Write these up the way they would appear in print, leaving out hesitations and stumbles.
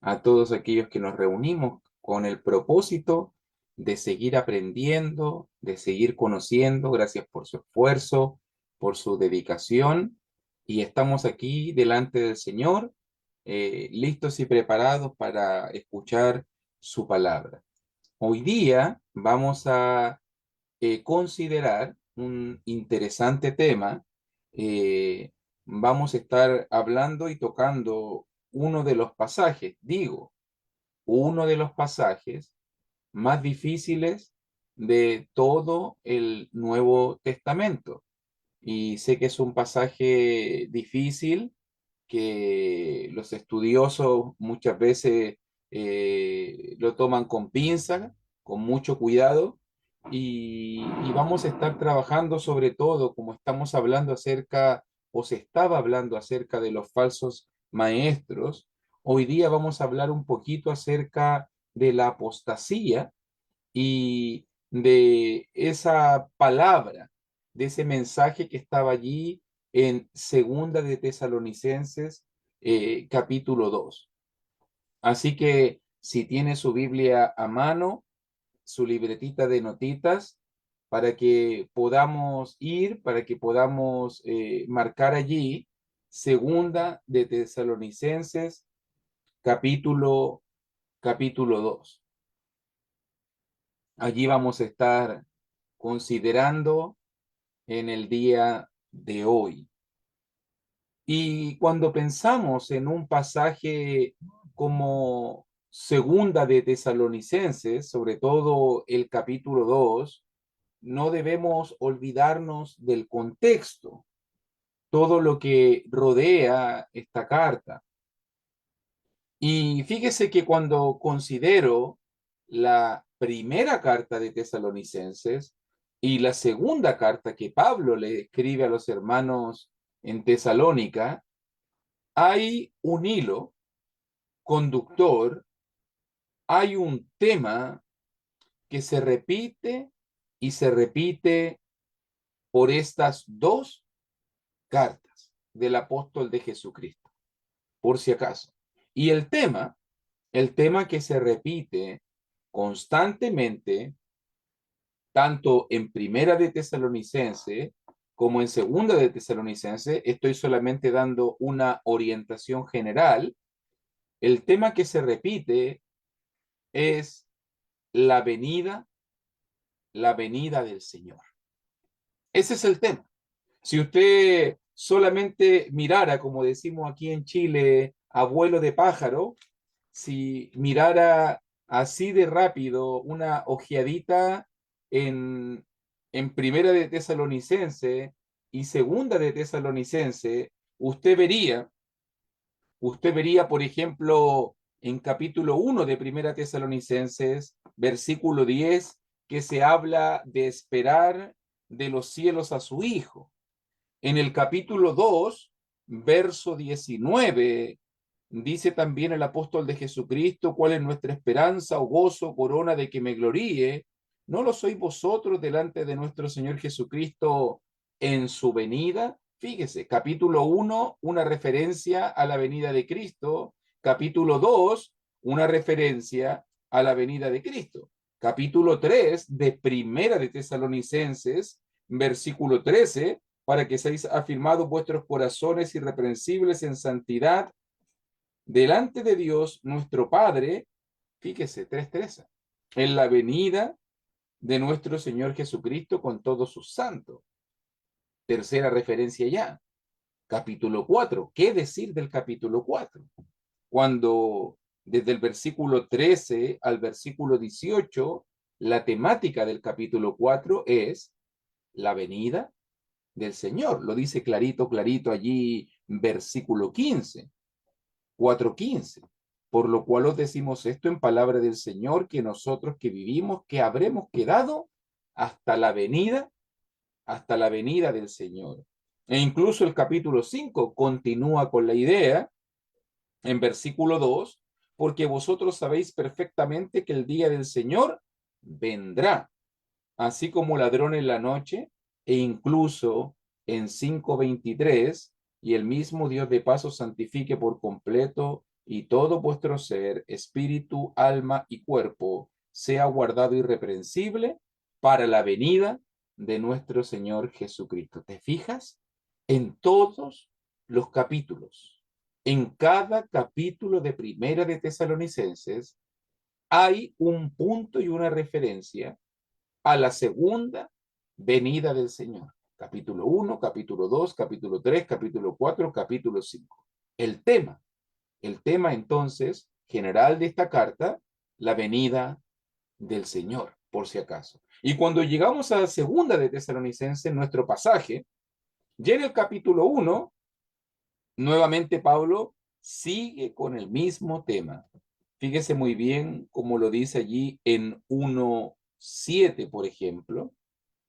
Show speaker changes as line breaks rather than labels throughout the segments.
a todos aquellos que nos reunimos con el propósito de seguir aprendiendo, de seguir conociendo. Gracias por su esfuerzo, por su dedicación. Y estamos aquí delante del Señor, listos y preparados para escuchar su palabra. Hoy día vamos a considerar un interesante tema. Eh, Vamos a estar hablando y tocando uno de los pasajes, digo, uno de los pasajes más difíciles de todo el Nuevo Testamento. Y sé que es un pasaje difícil que los estudiosos muchas veces lo toman con pinza, con mucho cuidado, y vamos a estar trabajando sobre todo, como estamos hablando acerca, o se estaba hablando acerca de los falsos maestros. Hoy día vamos a hablar un poquito acerca de la apostasía y de esa palabra, de ese mensaje que estaba allí en Segunda de Tesalonicenses, capítulo 2. Así que si tiene su Biblia a mano, su libretita de notitas, para que podamos ir, para que podamos marcar allí Segunda de Tesalonicenses, capítulo 2. Allí vamos a estar considerando en el día de hoy. Y cuando pensamos en un pasaje como Segunda de Tesalonicenses, sobre todo el capítulo 2, no debemos olvidarnos del contexto, todo lo que rodea esta carta. Y fíjese que cuando considero la primera carta de Tesalonicenses y la segunda carta que Pablo le escribe a los hermanos en Tesalónica, hay un hilo conductor, hay un tema que se repite y se repite por estas dos cartas del apóstol de Jesucristo, por si acaso. Y el tema que se repite constantemente, tanto en Primera de Tesalonicense como en Segunda de Tesalonicense, estoy solamente dando una orientación general. El tema que se repite es la la venida del Señor. Ese es el tema. Si usted solamente mirara, como decimos aquí en Chile, abuelo de pájaro, si mirara así de rápido una ojeadita en, en Primera de Tesalonicense y Segunda de Tesalonicense, usted vería, por ejemplo, en capítulo 1 de Primera Tesalonicenses, versículo 10, que se habla de esperar de los cielos a su Hijo. En el capítulo 2, verso 19, dice también el apóstol de Jesucristo: ¿cuál es nuestra esperanza o gozo, corona de que me gloríe? ¿No lo sois vosotros delante de nuestro Señor Jesucristo en su venida? Fíjese, capítulo 1, una referencia a la venida de Cristo. Capítulo 2, una referencia a la venida de Cristo. Capítulo 3 de Primera de Tesalonicenses, versículo 13, para que seáis afirmados vuestros corazones irreprensibles en santidad delante de Dios nuestro Padre. Fíjese, 3:13, en la venida de nuestro Señor Jesucristo con todos sus santos. Tercera referencia ya, capítulo 4. ¿Qué decir del capítulo 4? Cuando desde el versículo 13 al versículo 18, la temática del capítulo 4 es la venida del Señor. Lo dice clarito, clarito allí, versículo 15. 4:15. Por lo cual os decimos esto en palabra del Señor, que nosotros que vivimos, que habremos quedado hasta hasta la venida del Señor. E incluso el capítulo 5 continúa con la idea en versículo 2, porque vosotros sabéis perfectamente que el día del Señor vendrá, así como ladrón en la noche, e incluso en 5:23, y el mismo Dios de paso santifique por completo y todo vuestro ser, espíritu, alma y cuerpo, sea guardado irreprensible para la venida de nuestro Señor Jesucristo. ¿Te fijas? En todos los capítulos, en cada capítulo de Primera de Tesalonicenses, hay un punto y una referencia a la segunda venida del Señor. Capítulo 1, capítulo 2, capítulo 3, capítulo 4, capítulo 5. El tema entonces general de esta carta, la venida del Señor, por si acaso. Y cuando llegamos a la segunda de Tesalonicenses, nuestro pasaje, ya en el capítulo 1, nuevamente Pablo sigue con el mismo tema. Fíjese muy bien cómo lo dice allí en 1:7, por ejemplo.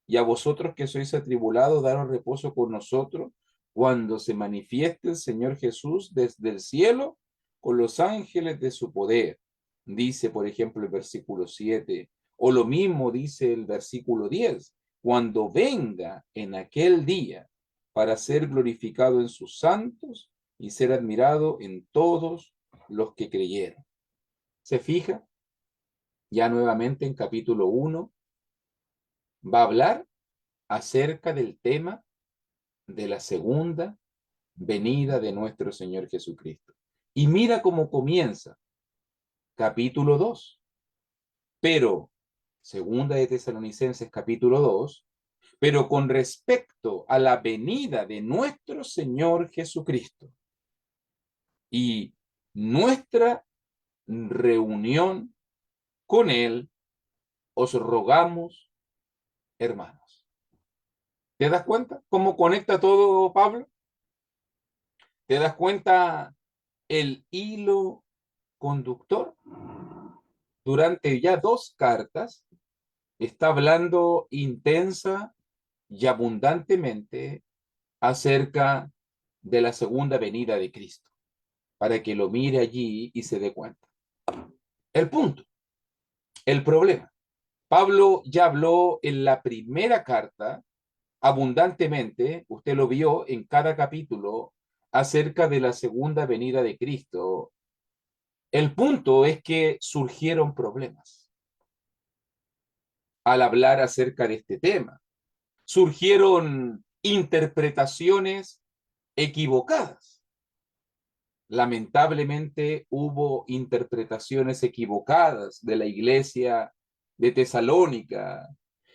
Y a vosotros que sois atribulados, daros reposo con nosotros cuando se manifieste el Señor Jesús desde el cielo con los ángeles de su poder. Dice, por ejemplo, el versículo 7, o lo mismo dice el versículo 10, cuando venga en aquel día para ser glorificado en sus santos y ser admirado en todos los que creyeron. ¿Se fija? Ya nuevamente en capítulo 1 va a hablar acerca del tema de la segunda venida de nuestro Señor Jesucristo. Y mira cómo comienza, capítulo 2. Pero, segunda de Tesalonicenses, capítulo 2, pero con respecto a la venida de nuestro Señor Jesucristo y nuestra reunión con Él, os rogamos, hermanos. ¿Te das cuenta cómo conecta todo Pablo? ¿Te das cuenta el hilo conductor? Durante ya 2 cartas está hablando intensa y abundantemente acerca de la segunda venida de Cristo, para que lo mire allí y se dé cuenta. El punto, el problema. Pablo ya habló en la primera carta abundantemente, usted lo vio en cada capítulo, acerca de la segunda venida de Cristo. El punto es que surgieron problemas al hablar acerca de este tema. Surgieron interpretaciones equivocadas. Lamentablemente hubo interpretaciones equivocadas de la iglesia de Tesalónica.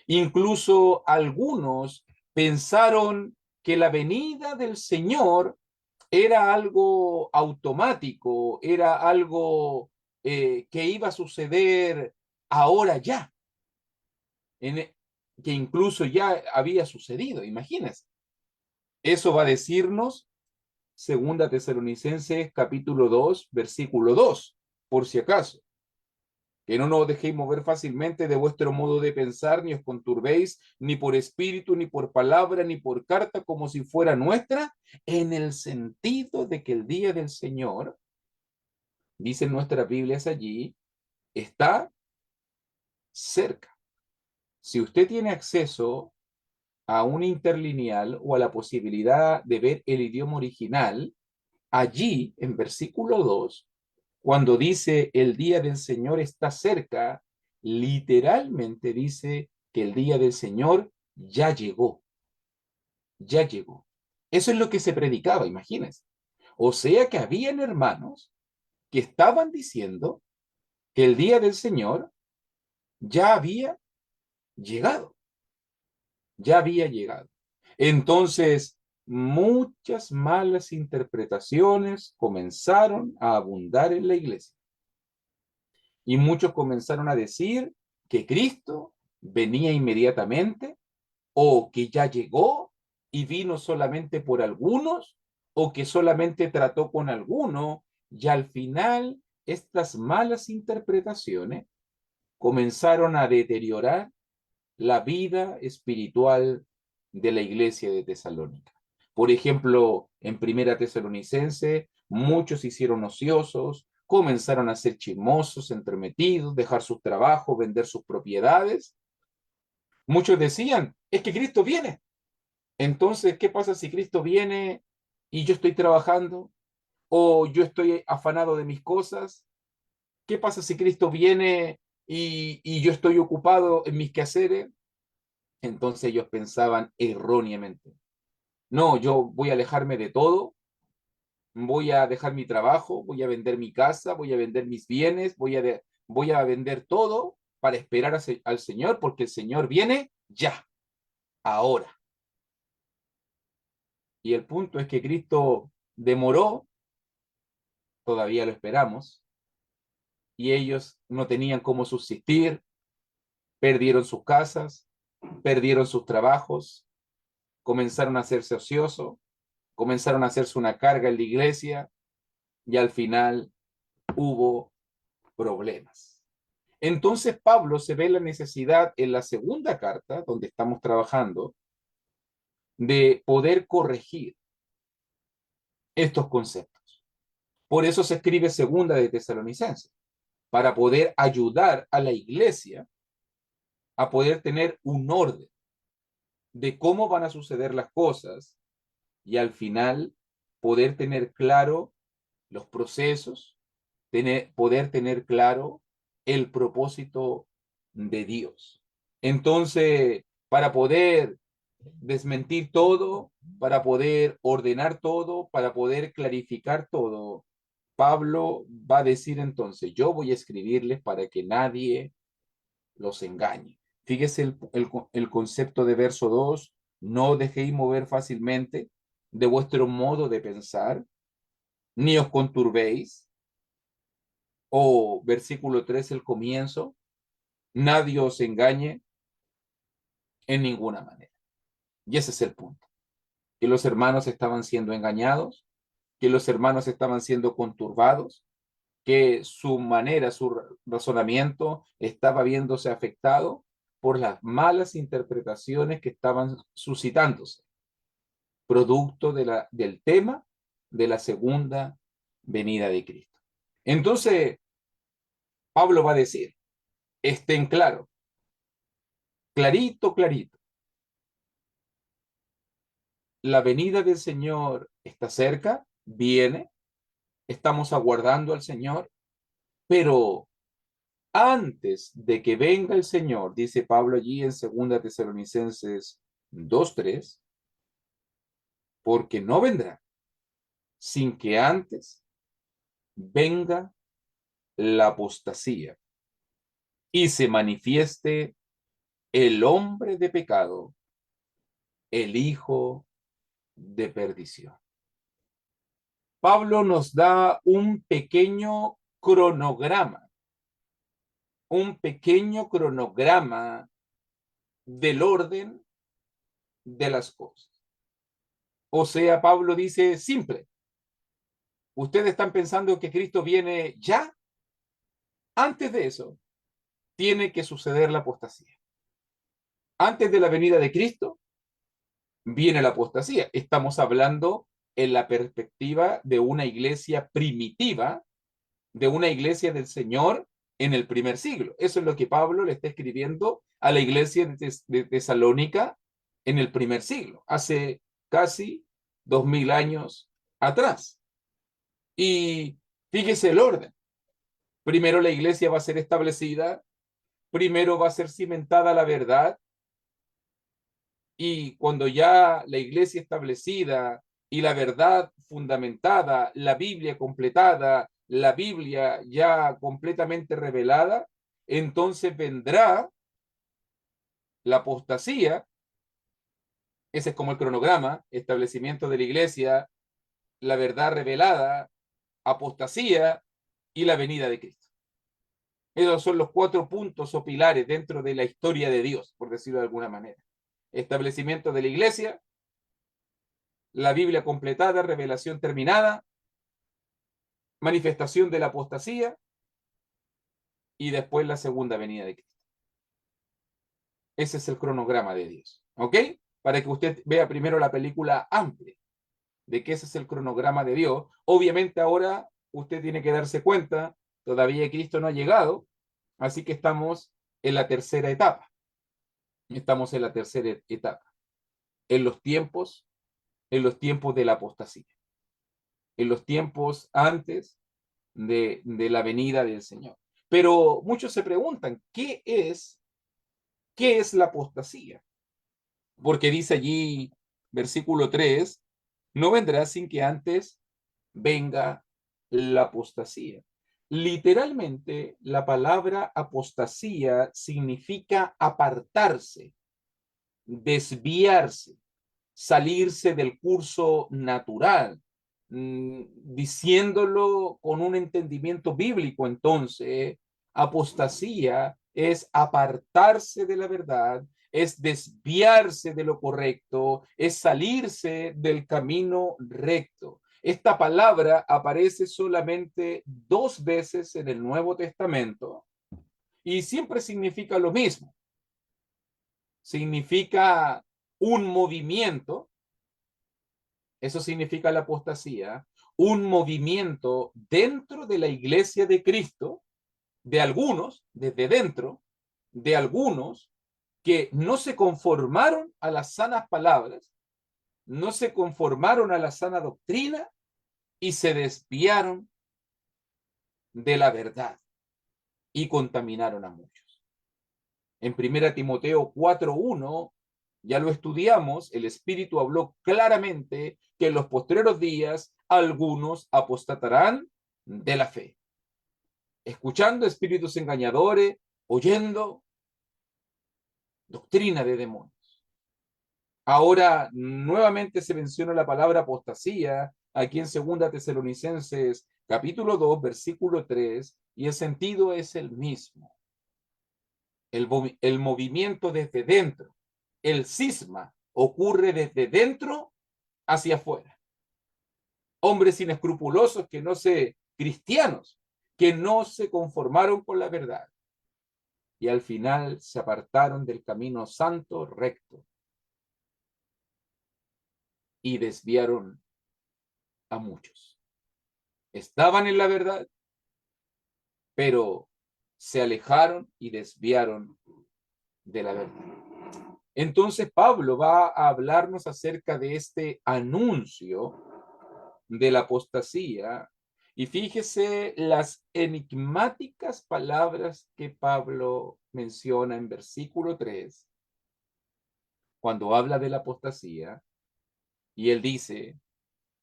Incluso algunos pensaron que la venida del Señor era algo automático, era algo que iba a suceder ahora ya, en, que incluso ya había sucedido, imagínense. Eso va a decirnos Segunda Tesalonicenses capítulo 2, versículo 2, por si acaso. Que no nos dejéis mover fácilmente de vuestro modo de pensar, ni os conturbéis, ni por espíritu, ni por palabra, ni por carta, como si fuera nuestra, en el sentido de que el día del Señor, dicen nuestras Biblias allí, está cerca. Si usted tiene acceso a un interlineal o a la posibilidad de ver el idioma original, allí en versículo 2, cuando dice el día del Señor está cerca, literalmente dice que el día del Señor ya llegó, ya llegó. Eso es lo que se predicaba, imagínense. O sea que habían hermanos que estaban diciendo que el día del Señor ya había llegado, ya había llegado. Entonces, muchas malas interpretaciones comenzaron a abundar en la iglesia. Y muchos comenzaron a decir que Cristo venía inmediatamente o que ya llegó y vino solamente por algunos o que solamente trató con alguno. Y al final, estas malas interpretaciones comenzaron a deteriorar la vida espiritual de la iglesia de Tesalónica. Por ejemplo, en Primera Tesalonicense, muchos se hicieron ociosos, comenzaron a ser chismosos, entremetidos, dejar sus trabajos, vender sus propiedades. Muchos decían, es que Cristo viene. Entonces, ¿qué pasa si Cristo viene y yo estoy trabajando? o yo estoy afanado de mis cosas. ¿Qué pasa si Cristo viene y yo estoy ocupado en mis quehaceres? Entonces ellos pensaban erróneamente. No, yo voy a alejarme de todo, voy a dejar mi trabajo, voy a vender mi casa, voy a vender mis bienes, voy a vender todo para esperar al Señor, porque el Señor viene ya, ahora. Y el punto es que Cristo demoró, todavía lo esperamos, y ellos no tenían cómo subsistir, perdieron sus casas, perdieron sus trabajos, comenzaron a hacerse ociosos, comenzaron a hacerse una carga en la iglesia y al final hubo problemas. Entonces Pablo se ve la necesidad en la segunda carta, donde estamos trabajando, de poder corregir estos conceptos. Por eso se escribe segunda de Tesalonicenses, para poder ayudar a la iglesia a poder tener un orden de cómo van a suceder las cosas y al final poder tener claro los procesos, poder tener claro el propósito de Dios. Entonces, para poder desmentir todo, para poder ordenar todo, para poder clarificar todo, Pablo va a decir entonces, yo voy a escribirles para que nadie los engañe. Fíjese el concepto de verso 2, no dejéis mover fácilmente de vuestro modo de pensar, ni os conturbéis, o versículo 3, el comienzo, nadie os engañe en ninguna manera. Y ese es el punto, que los hermanos estaban siendo engañados, que los hermanos estaban siendo conturbados, que su manera, su razonamiento estaba viéndose afectado por las malas interpretaciones que estaban suscitándose, producto del tema de la segunda venida de Cristo. Entonces, Pablo va a decir, estén claros, clarito, clarito, la venida del Señor está cerca, viene, estamos aguardando al Señor, pero antes de que venga el Señor, dice Pablo allí en 2 Tesalonicenses 2:3, porque no vendrá sin que antes venga la apostasía y se manifieste el hombre de pecado, el hijo de perdición. Pablo nos da un pequeño cronograma del orden de las cosas. O sea, Pablo dice simple, ustedes están pensando que Cristo viene ya, antes de eso tiene que suceder la apostasía. Antes de la venida de Cristo viene la apostasía. Estamos hablando en la perspectiva de una iglesia primitiva, de una iglesia del Señor en el primer siglo. Eso es lo que Pablo le está escribiendo a la iglesia de Tesalónica en el primer siglo, hace casi 2000 años atrás. Y fíjese el orden. Primero la iglesia va a ser establecida, primero va a ser cimentada la verdad, y cuando ya la iglesia establecida y la verdad fundamentada, la Biblia completada, la Biblia ya completamente revelada, entonces vendrá la apostasía. Ese es como el cronograma: establecimiento de la iglesia, la verdad revelada, apostasía y la venida de Cristo. Esos son los 4 puntos o pilares dentro de la historia de Dios, por decirlo de alguna manera. Establecimiento de la iglesia, la Biblia completada, revelación terminada, manifestación de la apostasía y después la segunda venida de Cristo. Ese es el cronograma de Dios, ¿ok? Para que usted vea primero la película amplia de que ese es el cronograma de Dios. Obviamente ahora usted tiene que darse cuenta, todavía Cristo no ha llegado, así que estamos en la tercera etapa. Estamos en la tercera etapa, en los tiempos de la apostasía. en los tiempos antes de la venida del Señor. Pero muchos se preguntan, qué es la apostasía? Porque dice allí, versículo 3, no vendrá sin que antes venga la apostasía. Literalmente, la palabra apostasía significa apartarse, desviarse, salirse del curso natural. Diciéndolo con un entendimiento bíblico, entonces, apostasía es apartarse de la verdad, es desviarse de lo correcto, es salirse del camino recto. Esta palabra aparece solamente 2 veces en el Nuevo Testamento y siempre significa lo mismo. Significa un movimiento, eso significa la apostasía, un movimiento dentro de la iglesia de Cristo, de algunos, desde dentro, de algunos que no se conformaron a las sanas palabras, no se conformaron a la sana doctrina y se desviaron de la verdad y contaminaron a muchos. En 1 Timoteo 4:1 ya lo estudiamos, el Espíritu habló claramente que en los postreros días algunos apostatarán de la fe, escuchando espíritus engañadores, oyendo doctrina de demonios. Ahora nuevamente se menciona la palabra apostasía aquí en 2 Tesalonicenses capítulo 2, versículo 3, y el sentido es el mismo. El movimiento desde dentro, el cisma ocurre desde dentro hacia afuera. Hombres inescrupulosos cristianos, que no se conformaron con la verdad y al final se apartaron del camino santo, recto, y desviaron a muchos. Estaban en la verdad, pero se alejaron y desviaron de la verdad. Entonces Pablo va a hablarnos acerca de este anuncio de la apostasía, y fíjese las enigmáticas palabras que Pablo menciona en versículo 3, cuando habla de la apostasía, y él dice,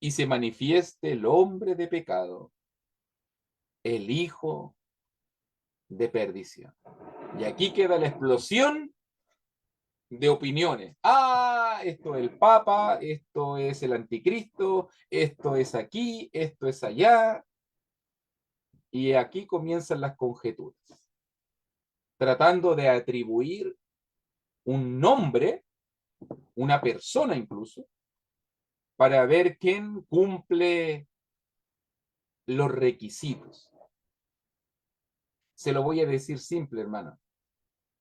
y se manifieste el hombre de pecado, el hijo de perdición. Y aquí queda la explosión de opiniones. Esto es el Papa, esto es el anticristo, esto es aquí, esto es allá. Y aquí comienzan las conjeturas, tratando de atribuir un nombre, una persona incluso, para ver quién cumple los requisitos. Se lo voy a decir simple, hermano.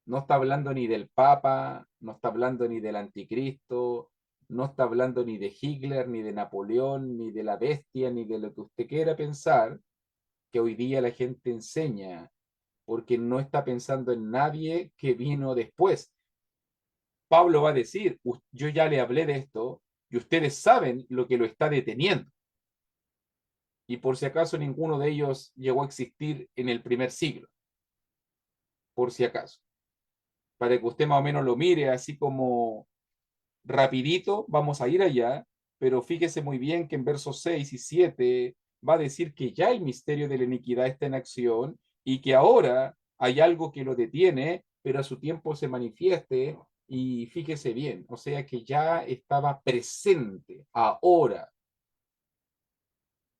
No está hablando ni del Papa, no está hablando ni del anticristo, no está hablando ni de Hitler, ni de Napoleón, ni de la bestia, ni de lo que usted quiera pensar, que hoy día la gente enseña, porque no está pensando en nadie que vino después. Pablo va a decir, yo ya le hablé de esto y ustedes saben lo que lo está deteniendo. Y por si acaso ninguno de ellos llegó a existir en el primer siglo. Por si acaso. Para que usted más o menos lo mire así como rapidito, vamos a ir allá, pero fíjese muy bien que en versos 6 y 7 va a decir que ya el misterio de la iniquidad está en acción y que ahora hay algo que lo detiene, pero a su tiempo se manifieste. Y fíjese bien, o sea que ya estaba presente ahora.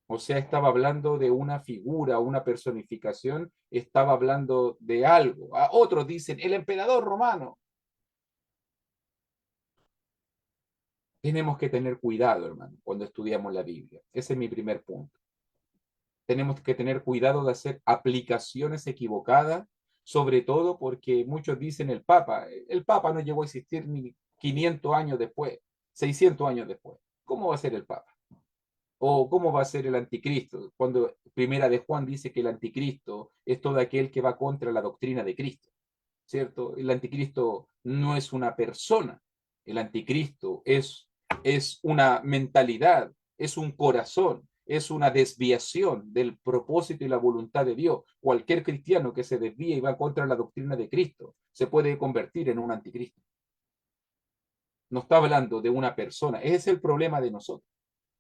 O sea, estaba hablando de una figura, una personificación, estaba hablando de algo. Otros dicen, el emperador romano. Tenemos que tener cuidado, hermano, cuando estudiamos la Biblia. Ese es mi primer punto. Tenemos que tener cuidado de hacer aplicaciones equivocadas, sobre todo porque muchos dicen el Papa no llegó a existir ni 500 años después, 600 años después. ¿Cómo va a ser el Papa? ¿O cómo va a ser el anticristo? Cuando Primera de Juan dice que el anticristo es todo aquel que va contra la doctrina de Cristo, ¿cierto? El anticristo no es una persona, el anticristo es una mentalidad, es un corazón, es una desviación del propósito y la voluntad de Dios. Cualquier cristiano que se desvíe y va contra la doctrina de Cristo se puede convertir en un anticristo. No está hablando de una persona. Ese es el problema de nosotros,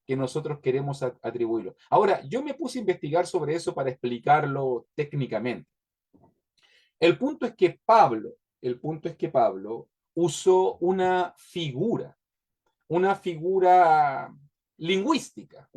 que nosotros queremos atribuirlo. Ahora, yo me puse a investigar sobre eso para explicarlo técnicamente. El punto es que Pablo usó una figura lingüística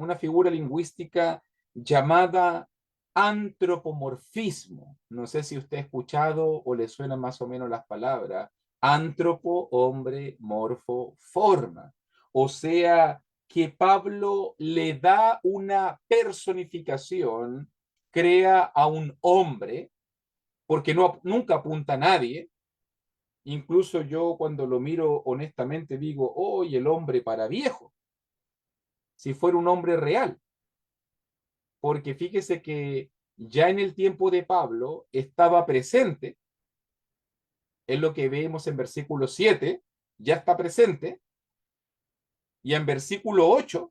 llamada antropomorfismo. No sé si usted ha escuchado o le suenan más o menos las palabras. Antropo, hombre, morfo, forma. O sea, que Pablo le da una personificación, crea a un hombre, porque nunca apunta a nadie. Incluso yo cuando lo miro honestamente digo, hoy el hombre para viejo, si fuera un hombre real. Porque fíjese que ya en el tiempo de Pablo estaba presente, es lo que vemos en versículo 7, ya está presente, y en versículo 8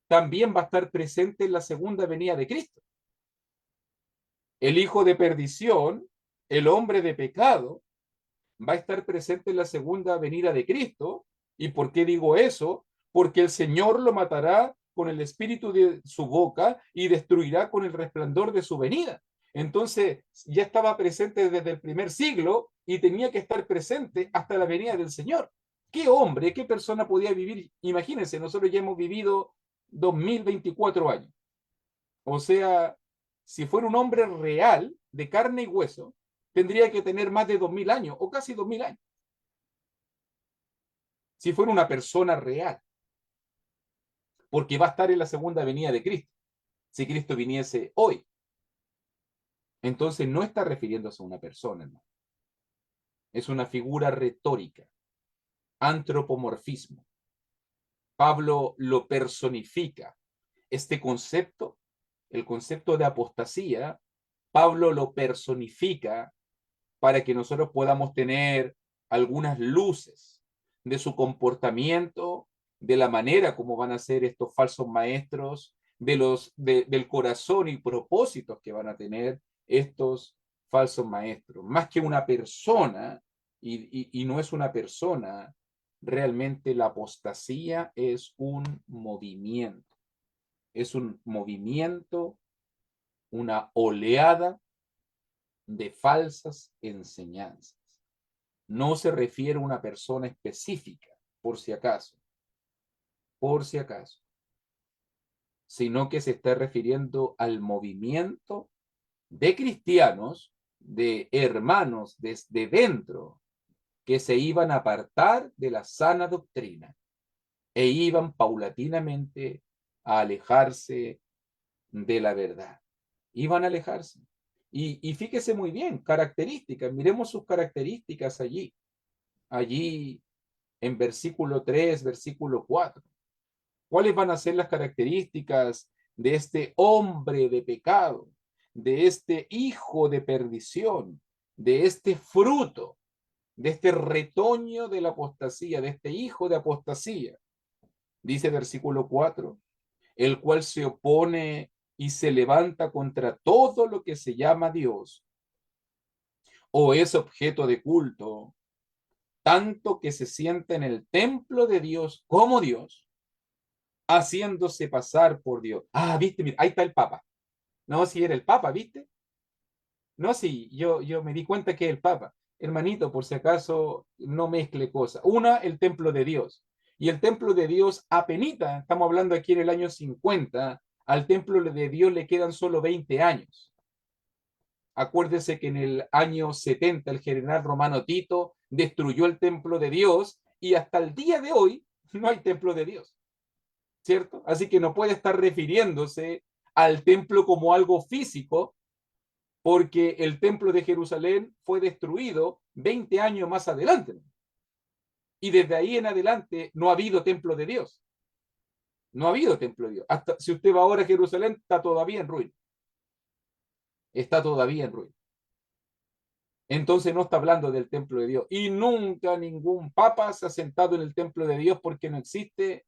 también va a estar presente en la segunda venida de Cristo. El hijo de perdición, el hombre de pecado, va a estar presente en la segunda venida de Cristo. ¿Y por qué digo eso? Porque el Señor lo matará con el espíritu de su boca y destruirá con el resplandor de su venida. Entonces ya estaba presente desde el primer siglo y tenía que estar presente hasta la venida del Señor. ¿Qué hombre, qué persona podía vivir? Imagínense, nosotros ya hemos vivido 2024 años. O sea, si fuera un hombre real, de carne y hueso, tendría que tener más de 2000 años o casi 2000 años. Si fuera una persona real, porque va a estar en la segunda venida de Cristo, si Cristo viniese hoy. Entonces no está refiriéndose a una persona, hermano. Es una figura retórica, antropomorfismo. Pablo lo personifica. Este concepto, el concepto de apostasía, Pablo lo personifica para que nosotros podamos tener algunas luces de su comportamiento, de la manera como van a ser estos falsos maestros, del corazón y propósitos que van a tener estos falsos maestros. Más que una persona, y no es una persona, realmente la apostasía es un movimiento, una oleada de falsas enseñanzas. No se refiere a una persona específica, por si acaso, sino que se está refiriendo al movimiento de cristianos, de hermanos desde dentro, que se iban a apartar de la sana doctrina e iban paulatinamente a alejarse de la verdad. Iban a alejarse. Y fíjese muy bien, características, miremos sus características allí en versículo 3, versículo 4. ¿Cuáles van a ser las características de este hombre de pecado, de este hijo de perdición, de este fruto, de este retoño de la apostasía, de este hijo de apostasía? Dice versículo 4, el cual se opone y se levanta contra todo lo que se llama Dios o es objeto de culto, tanto que se sienta en el templo de Dios como Dios, haciéndose pasar por Dios. Ah, viste, mira, ahí está el Papa. No, si era el Papa, ¿viste? No, sí, yo me di cuenta que es el Papa. Hermanito, por si acaso, no mezcle cosas. Una, el templo de Dios. Y el templo de Dios, apenita, estamos hablando aquí en el año 50, al templo de Dios le quedan solo 20 años. Acuérdese que en el año 70 el general romano Tito destruyó el templo de Dios y hasta el día de hoy no hay templo de Dios, ¿cierto? Así que no puede estar refiriéndose al templo como algo físico, porque el templo de Jerusalén fue destruido 20 años más adelante. Y desde ahí en adelante no ha habido templo de Dios. No ha habido templo de Dios. Hasta si usted va ahora a Jerusalén, está todavía en ruina. Está todavía en ruina. Entonces no está hablando del templo de Dios. Y nunca ningún papa se ha sentado en el templo de Dios porque no existe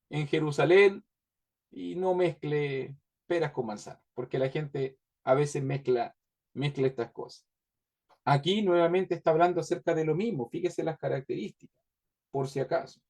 en Jerusalén y no mezcle peras con manzanas, porque la gente a veces mezcla estas cosas. Aquí nuevamente está hablando acerca de lo mismo, fíjese las características, por si acaso,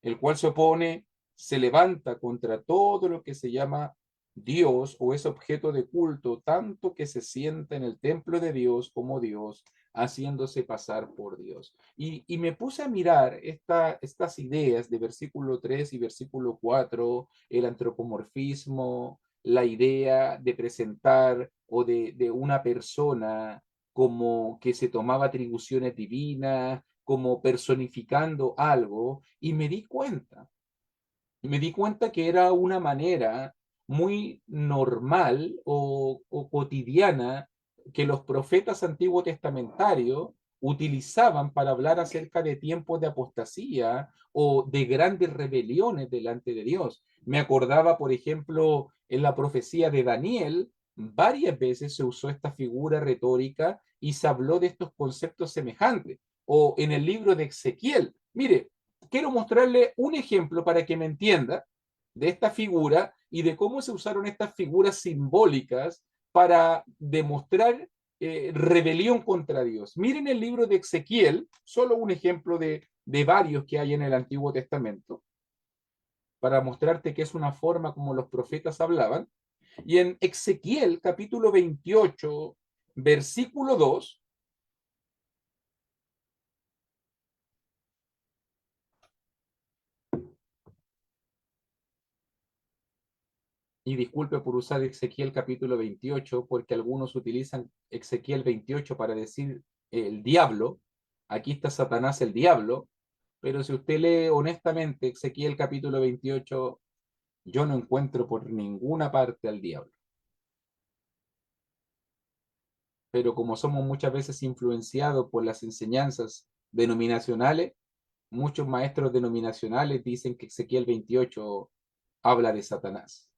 el cual se opone, se levanta contra todo lo que se llama Dios o es objeto de culto, tanto que se sienta en el templo de Dios como Dios, haciéndose pasar por Dios. Y me puse a mirar estas ideas de versículo 3 y versículo 4, el antropomorfismo, la idea de presentar o de una persona como que se tomaba atribuciones divinas, como personificando algo, y me di cuenta que era una manera muy normal o cotidiana que los profetas antiguos testamentarios utilizaban para hablar acerca de tiempos de apostasía o de grandes rebeliones delante de Dios. Me acordaba, por ejemplo, en la profecía de Daniel, varias veces se usó esta figura retórica y se habló de estos conceptos semejantes. O en el libro de Ezequiel, mire, quiero mostrarle un ejemplo para que me entienda de esta figura y de cómo se usaron estas figuras simbólicas para demostrar rebelión contra Dios. Miren el libro de Ezequiel, solo un ejemplo de varios que hay en el Antiguo Testamento, para mostrarte que es una forma como los profetas hablaban. Y en Ezequiel capítulo 28, versículo 2, y disculpe por usar Ezequiel capítulo 28, porque algunos utilizan Ezequiel 28 para decir el diablo. Aquí está Satanás el diablo, pero si usted lee honestamente Ezequiel capítulo 28, yo no encuentro por ninguna parte al diablo. Pero como somos muchas veces influenciados por las enseñanzas denominacionales, muchos maestros denominacionales dicen que Ezequiel 28 habla de Satanás.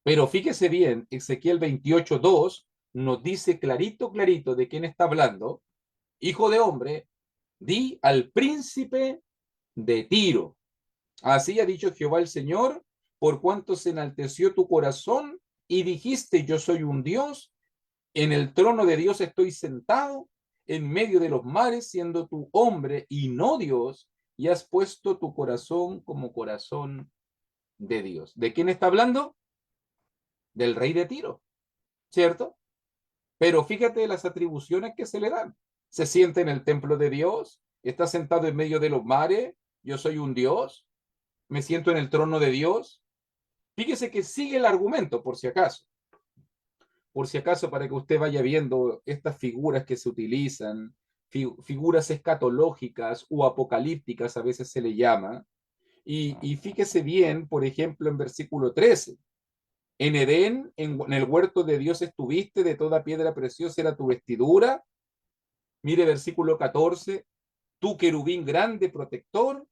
Pero fíjese bien, Ezequiel 28:2 nos dice clarito, clarito de quién está hablando. Hijo de hombre, di al príncipe de Tiro. Así ha dicho Jehová el Señor, por cuanto se enalteció tu corazón y dijiste, yo soy un Dios, en el trono de Dios estoy sentado, en medio de los mares, siendo tu hombre y no Dios, y has puesto tu corazón como corazón de Dios. ¿De quién está hablando? Del rey de Tiro, ¿cierto? Pero fíjate las atribuciones que se le dan. Se siente en el templo de Dios, está sentado en medio de los mares, yo soy un Dios, me siento en el trono de Dios. Fíjese que sigue el argumento, por si acaso, para que usted vaya viendo estas figuras que se utilizan, figuras escatológicas o apocalípticas, a veces se le llama. Y fíjese bien, por ejemplo, en versículo 13. En Edén, en el huerto de Dios estuviste, de toda piedra preciosa era tu vestidura. Mire versículo 14, tú querubín grande protector,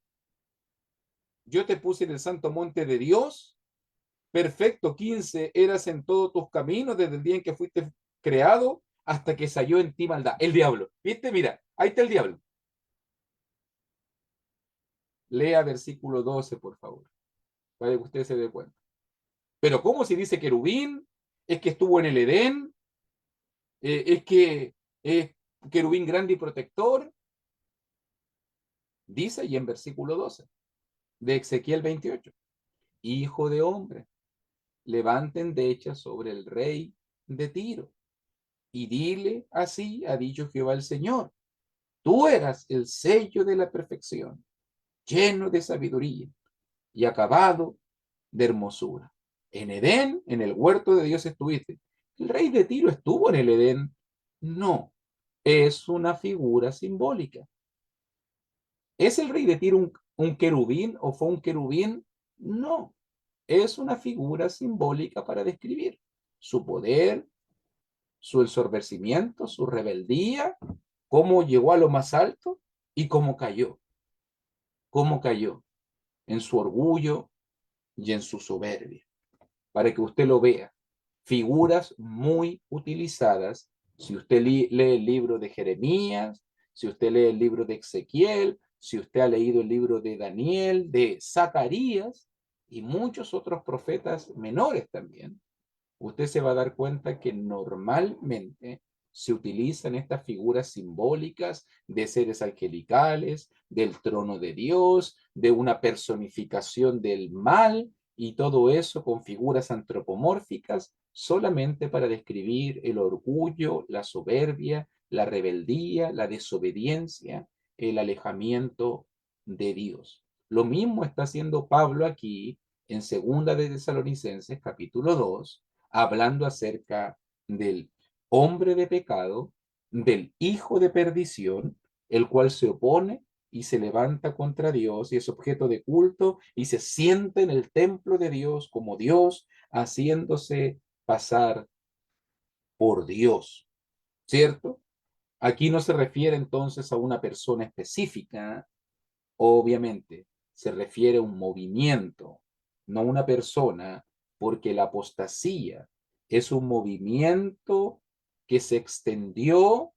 yo te puse en el santo monte de Dios. Perfecto, 15, eras en todos tus caminos desde el día en que fuiste creado hasta que salió en ti maldad. El diablo, ¿viste? Mira, ahí está el diablo. Lea versículo 12, por favor, para que usted se dé cuenta. Pero ¿cómo se dice querubín? Es que estuvo en el Edén, es que es querubín grande y protector. Dice y en versículo 12 de Ezequiel 28, hijo de hombre, levanten decha sobre el rey de Tiro y dile, así ha dicho Jehová el Señor, tú eras el sello de la perfección, lleno de sabiduría y acabado de hermosura. En Edén, en el huerto de Dios estuviste. ¿El rey de Tiro estuvo en el Edén? No, es una figura simbólica. ¿Es el rey de Tiro un querubín o fue un querubín? No, es una figura simbólica para describir su poder, su ensorbecimiento, su rebeldía, cómo llegó a lo más alto y cómo cayó en su orgullo y en su soberbia, para que usted lo vea. Figuras muy utilizadas, si usted lee el libro de Jeremías, si usted lee el libro de Ezequiel, si usted ha leído el libro de Daniel, de Zacarías, y muchos otros profetas menores también, usted se va a dar cuenta que normalmente se utilizan estas figuras simbólicas de seres angelicales, del trono de Dios, de una personificación del mal, y todo eso con figuras antropomórficas solamente para describir el orgullo, la soberbia, la rebeldía, la desobediencia, el alejamiento de Dios. Lo mismo está haciendo Pablo aquí en Segunda de Tesalonicenses, capítulo 2, hablando acerca del hombre de pecado, del hijo de perdición, el cual se opone y se levanta contra Dios y es objeto de culto y se siente en el templo de Dios como Dios, haciéndose pasar por Dios, ¿cierto? Aquí no se refiere entonces a una persona específica, obviamente, se refiere a un movimiento, no a una persona, porque la apostasía es un movimiento que se extendió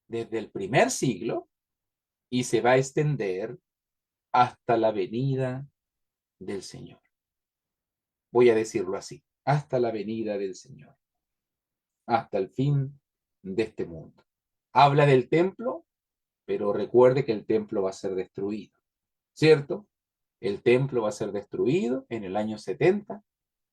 desde el primer siglo y se va a extender hasta la venida del Señor. Voy a decirlo así, hasta la venida del Señor, hasta el fin de este mundo. Habla del templo, pero recuerde que el templo va a ser destruido, ¿cierto? El templo va a ser destruido en el año 70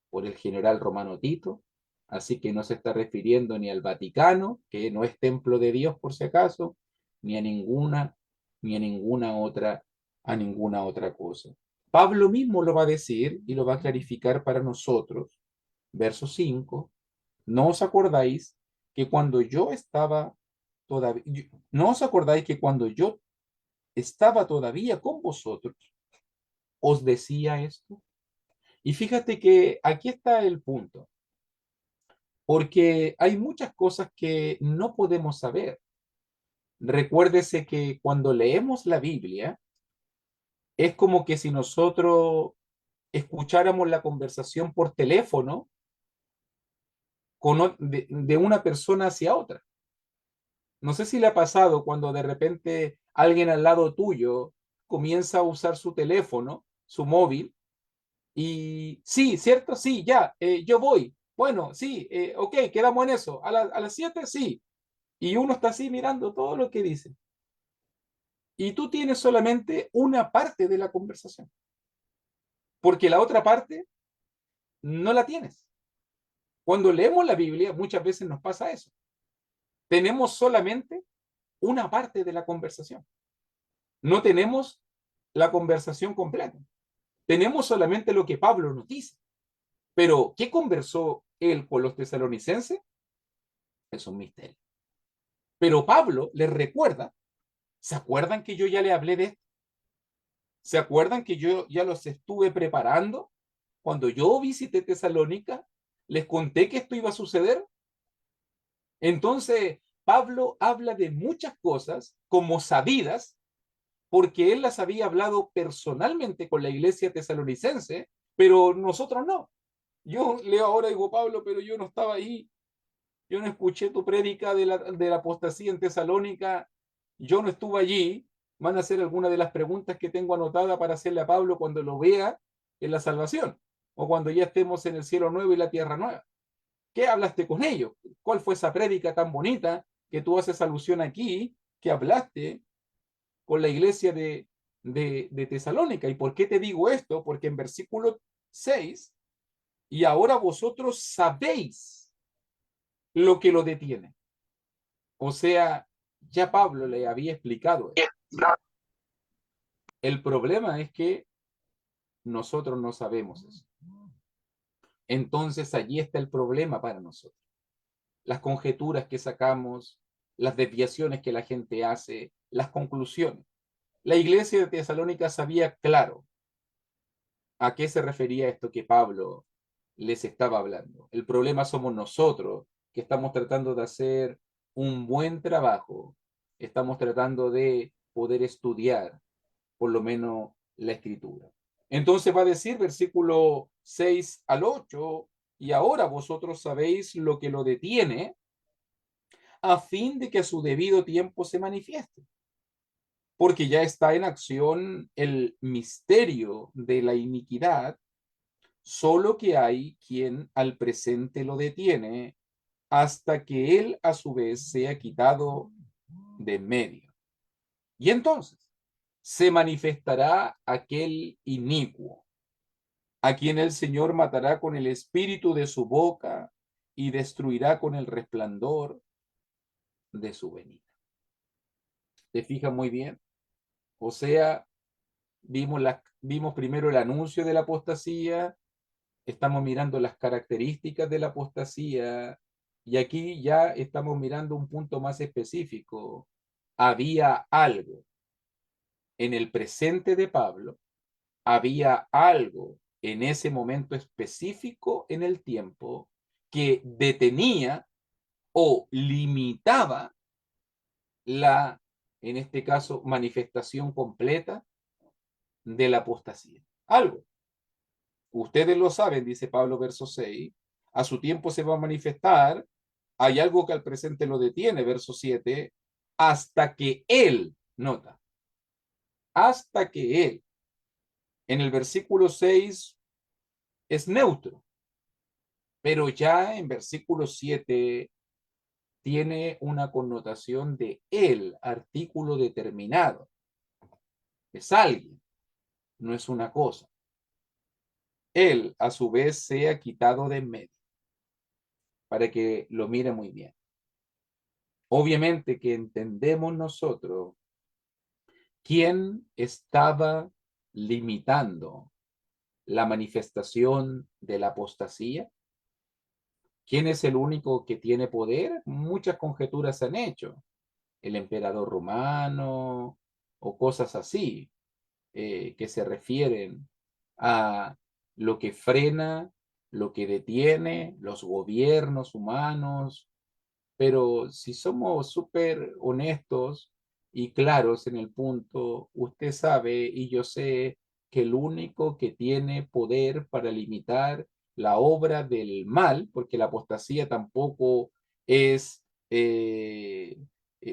por el general romano Tito, así que no se está refiriendo ni al Vaticano, que no es templo de Dios por si acaso, ni a ninguna, ni a ninguna otra cosa. Pablo mismo lo va a decir y lo va a clarificar para nosotros. Verso 5, ¿no os acordáis que cuando yo estaba todavía, no os acordáis que cuando yo estaba todavía con vosotros, os decía esto? Y fíjate que aquí está el punto, porque hay muchas cosas que no podemos saber. Recuérdese que cuando leemos la Biblia, es como que si nosotros escucháramos la conversación por teléfono de una persona hacia otra. No sé si le ha pasado cuando de repente alguien al lado tuyo comienza a usar su teléfono, su móvil, y sí, ¿cierto? Sí, ya, yo voy. Bueno, sí, ok, quedamos en eso. A las 7, sí. Y uno está así mirando todo lo que dice. Y tú tienes solamente una parte de la conversación, porque la otra parte no la tienes. Cuando leemos la Biblia, muchas veces nos pasa eso. Tenemos solamente una parte de la conversación. No tenemos la conversación completa. Tenemos solamente lo que Pablo nos dice. Pero, ¿qué conversó él con los tesalonicenses? Es un misterio. Pero Pablo les recuerda, ¿se acuerdan que yo ya le hablé de esto? ¿Se acuerdan que yo ya los estuve preparando? Cuando yo visité Tesalónica, les conté que esto iba a suceder. Entonces, Pablo habla de muchas cosas como sabidas, porque él las había hablado personalmente con la iglesia tesalonicense, pero nosotros no. Yo leo ahora y digo, Pablo, pero yo no estaba ahí. Yo no escuché tu prédica de la apostasía en Tesalónica, yo no estuve allí. Van a ser algunas de las preguntas que tengo anotada para hacerle a Pablo cuando lo vea en la salvación, o cuando ya estemos en el cielo nuevo y la tierra nueva. ¿Qué hablaste con ellos? ¿Cuál fue esa prédica tan bonita que tú haces alusión aquí, que hablaste con la iglesia de Tesalónica? ¿Y por qué te digo esto? Porque en versículo 6, y ahora vosotros sabéis lo que lo detiene. O sea, ya Pablo le había explicado eso. El problema es que nosotros no sabemos eso. Entonces allí está el problema para nosotros. Las conjeturas que sacamos, las desviaciones que la gente hace, las conclusiones. La iglesia de Tesalónica sabía claro a qué se refería esto que Pablo les estaba hablando. El problema somos nosotros, que estamos tratando de hacer un buen trabajo. Estamos tratando de poder estudiar por lo menos la escritura. Entonces va a decir versículo 6 al 8, y ahora vosotros sabéis lo que lo detiene, a fin de que a su debido tiempo se manifieste. porque ya está en acción el misterio de la iniquidad, solo que hay quien al presente lo detiene hasta que él a su vez sea quitado de en medio. Y entonces se manifestará aquel inicuo, a quien el Señor matará con el espíritu de su boca y destruirá con el resplandor de su venida. ¿Te fijas muy bien? O sea, vimos primero el anuncio de la apostasía, estamos mirando las características de la apostasía y aquí ya estamos mirando un punto más específico. Había algo en el presente de Pablo, había algo en ese momento específico en el tiempo que detenía o limitaba la, en este caso, manifestación completa de la apostasía. Algo. Ustedes lo saben, dice Pablo, verso 6, a su tiempo se va a manifestar, hay algo que al presente lo detiene, verso 7, hasta que él, nota, hasta que él, en el versículo 6 es neutro, pero ya en versículo 7 tiene una connotación de él, artículo determinado, es alguien, no es una cosa. Él, a su vez, sea quitado de en medio, para que lo mire muy bien. Obviamente que entendemos nosotros quién estaba limitando la manifestación de la apostasía. ¿Quién es el único que tiene poder? Muchas conjeturas se han hecho. El emperador romano o cosas así, que se refieren a lo que frena, lo que detiene, los gobiernos humanos. Pero si somos súper honestos y claros en el punto, usted sabe y yo sé que el único que tiene poder para limitar la obra del mal, porque la apostasía tampoco es,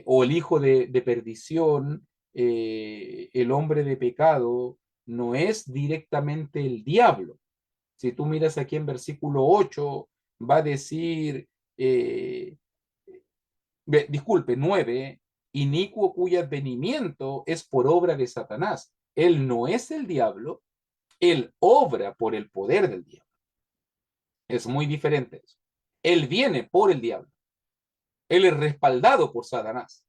o el hijo de perdición, el hombre de pecado, no es directamente el diablo. Si tú miras aquí en versículo 8, va a decir, eh, disculpe, 9, inicuo cuyo advenimiento es por obra de Satanás. Él no es el diablo, él obra por el poder del diablo. Es muy diferente eso. Él viene por el diablo. Él es respaldado por Satanás,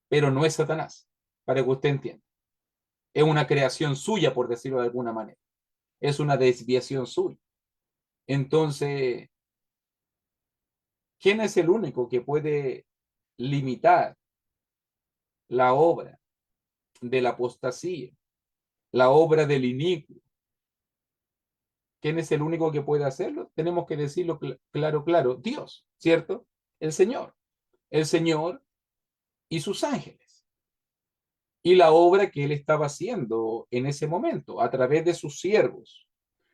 pero no es Satanás, para que usted entienda. Es una creación suya, por decirlo de alguna manera. Es una desviación suya. Entonces, ¿quién es el único que puede limitar la obra de la apostasía, la obra del inicuo? ¿Quién es el único que puede hacerlo? Tenemos que decirlo claro, claro, Dios, ¿cierto? El Señor. El Señor y sus ángeles. Y la obra que él estaba haciendo en ese momento, a través de sus siervos.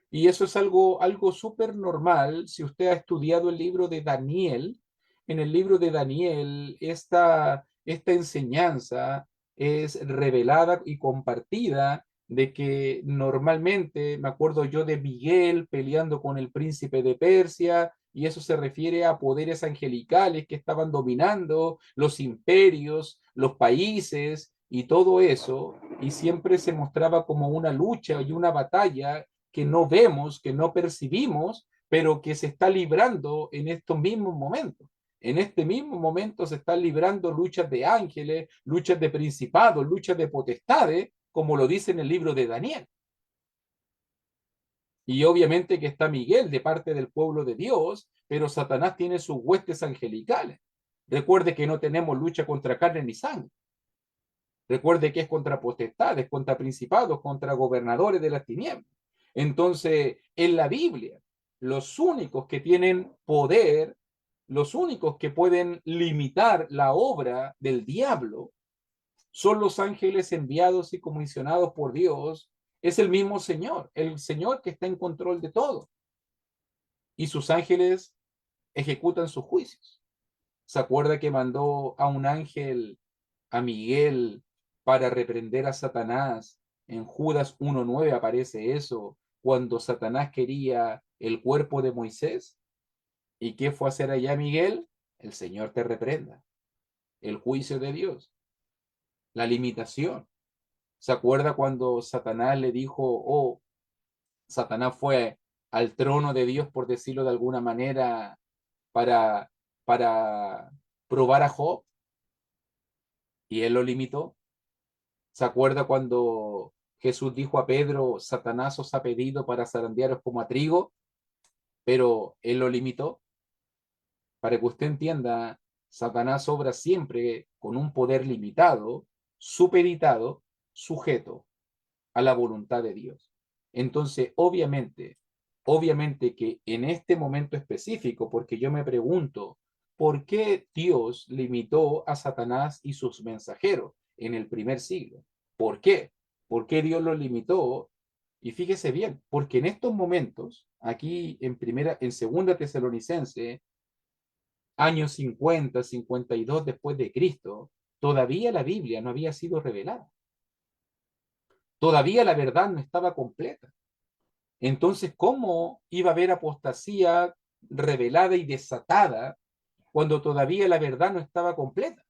Y eso es algo súper normal. Si usted ha estudiado el libro de Daniel, en el libro de Daniel, esta enseñanza es revelada y compartida de que normalmente, me acuerdo yo de Miguel peleando con el príncipe de Persia, y eso se refiere a poderes angelicales que estaban dominando los imperios, los países y todo eso, y siempre se mostraba como una lucha y una batalla que no vemos, que no percibimos, pero que se está librando en estos mismos momentos. En este mismo momento se están librando luchas de ángeles, luchas de principados, luchas de potestades, como lo dice en el libro de Daniel. Y obviamente que está Miguel de parte del pueblo de Dios, pero Satanás tiene sus huestes angelicales. Recuerde que no tenemos lucha contra carne ni sangre. Recuerde que es contra potestades, contra principados, contra gobernadores de las tinieblas. Entonces, en la Biblia, los únicos que tienen poder, los únicos que pueden limitar la obra del diablo, son los ángeles enviados y comisionados por Dios. Es el Señor que está en control de todo. Y sus ángeles ejecutan sus juicios. ¿Se acuerda que mandó a un ángel, a Miguel, para reprender a Satanás. En Judas 1:9 aparece eso, cuando Satanás quería el cuerpo de Moisés. ¿Y qué fue a hacer allá Miguel? El Señor te reprenda. El juicio de Dios, la limitación. ¿Se acuerda cuando Satanás le dijo, oh, Satanás fue al trono de Dios, por decirlo de alguna manera, para, para probar a Job? Y él lo limitó. ¿Se acuerda cuando Jesús dijo a Pedro, Satanás os ha pedido para zarandearos como a trigo, pero él lo limitó? Para que usted entienda, Satanás obra siempre con un poder limitado, supeditado, sujeto a la voluntad de Dios. Entonces, obviamente que en este momento específico, porque yo me pregunto, ¿por qué Dios limitó a Satanás y sus mensajeros en el primer siglo? ¿Por qué? ¿Por qué Dios los limitó? Y fíjese bien, porque en estos momentos, aquí en segunda Tesalonicense, años 50, 52 después de Cristo, todavía la Biblia no había sido revelada. Todavía la verdad no estaba completa. Entonces, ¿cómo iba a haber apostasía revelada y desatada cuando todavía la verdad no estaba completa?